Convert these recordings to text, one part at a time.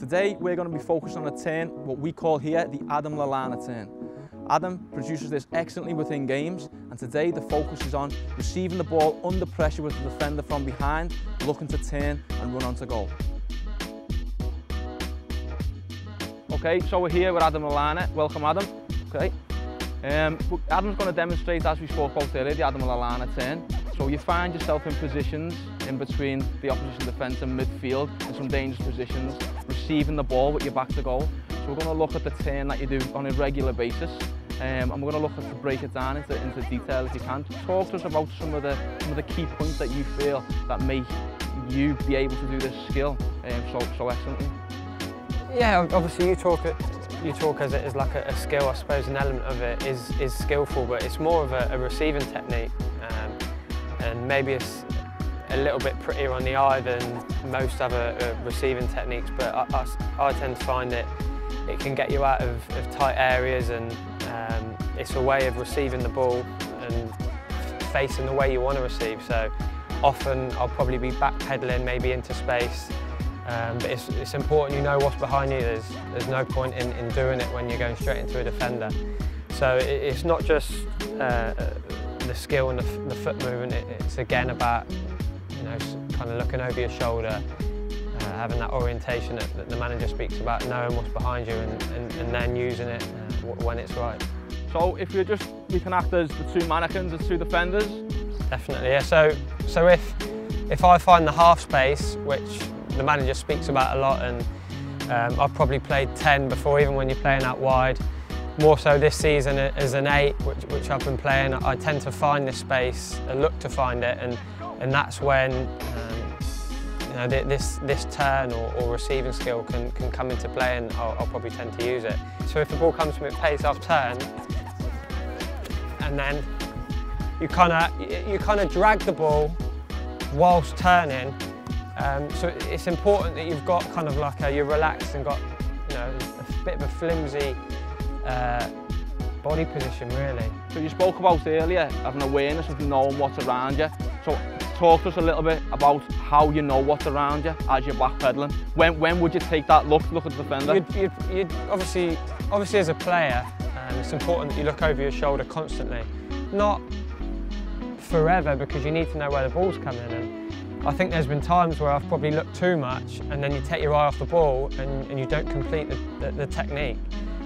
Today we're going to be focused on a turn, what we call here the Lallana turn. Adam produces this excellently within games, and today the focus is on receiving the ball under pressure with the defender from behind, looking to turn and run onto goal. Okay, so we're here with Lallana. Welcome, Adam. Okay. Adam's going to demonstrate, as we spoke about earlier, the Lallana turn. So you find yourself in positions in between the opposition defence and midfield, in some dangerous positions, receiving the ball with your back to goal. So we're going to look at the turn that you do on a regular basis, and we're going to look at to break it down into detail if you can. Talk to us about some of the key points that you feel that make you be able to do this skill so excellently. Yeah, obviously you talk as it is like a skill. I suppose an element of it is skillful, but it's more of a receiving technique, and maybe it's a little bit prettier on the eye than most other receiving techniques. But I tend to find it can get you out of tight areas, and it's a way of receiving the ball and facing the way you want to receive. So often I'll probably be backpedaling maybe into space. But it's important you know what's behind you. There's no point in doing it when you're going straight into a defender. So it's not just the skill and the foot movement. It's again about kind of looking over your shoulder, having that orientation that the manager speaks about, knowing what's behind you and then using it when it's right. So if we can act as the two mannequins, as two defenders. Definitely, yeah. So if I find the half space, which the manager speaks about a lot, and I've probably played 10 before, even when you're playing out wide. More so this season as an 8, which I've been playing, I tend to find this space, look to find it, and that's when this turn or receiving skill can come into play, and I'll probably tend to use it. So if the ball comes to me at pace, I'll turn, and then you kind of drag the ball whilst turning. So it's important that you've got kind of like you're relaxed and got a bit of a flimsy body position, really. So you spoke about earlier having awareness of knowing what's around you. So talk to us a little bit about how you know what's around you as you're backpedaling. When would you take that look at the defender? You'd obviously as a player, it's important that you look over your shoulder constantly. Not forever, because you need to know where the ball's coming. And I think there's been times where I've probably looked too much, and then you take your eye off the ball and you don't complete the technique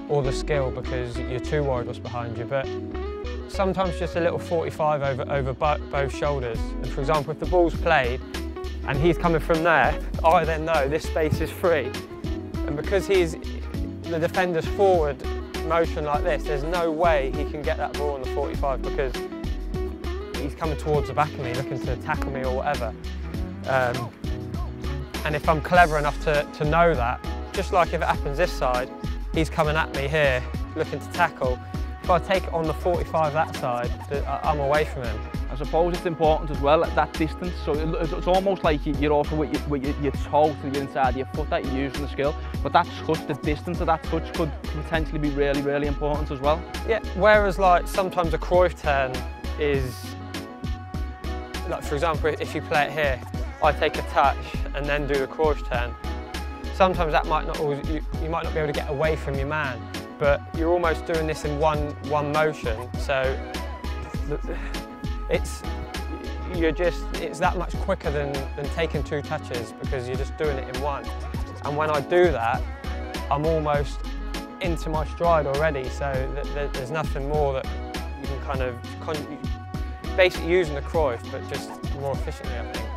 or the skill because you're too worried what's behind you. But sometimes just a little 45 over both shoulders. And for example, if the ball's played and he's coming from there, I then know this space is free. And because the defender's forward motion like this, there's no way he can get that ball on the 45 because he's coming towards the back of me, looking to tackle me or whatever. And if I'm clever enough to know that, just like if it happens this side, he's coming at me here, looking to tackle. If I take it on the 45 that side, I'm away from him. I suppose it's important as well at that distance. So it's almost like you're also with your toe to the inside of your foot that you're using the skill. But that touch, the distance of that touch could potentially be really, really important as well. Yeah, whereas like sometimes a Cruyff turn is, like for example, if you play it here, I take a touch and then do the Cruyff turn. Sometimes that might not always, you might not be able to get away from your man, but you're almost doing this in one motion. So it's that much quicker than taking 2 touches, because you're just doing it in one. And when I do that, I'm almost into my stride already. So there's nothing more that you can kind of basically using the Cruyff, but just more efficiently, I think.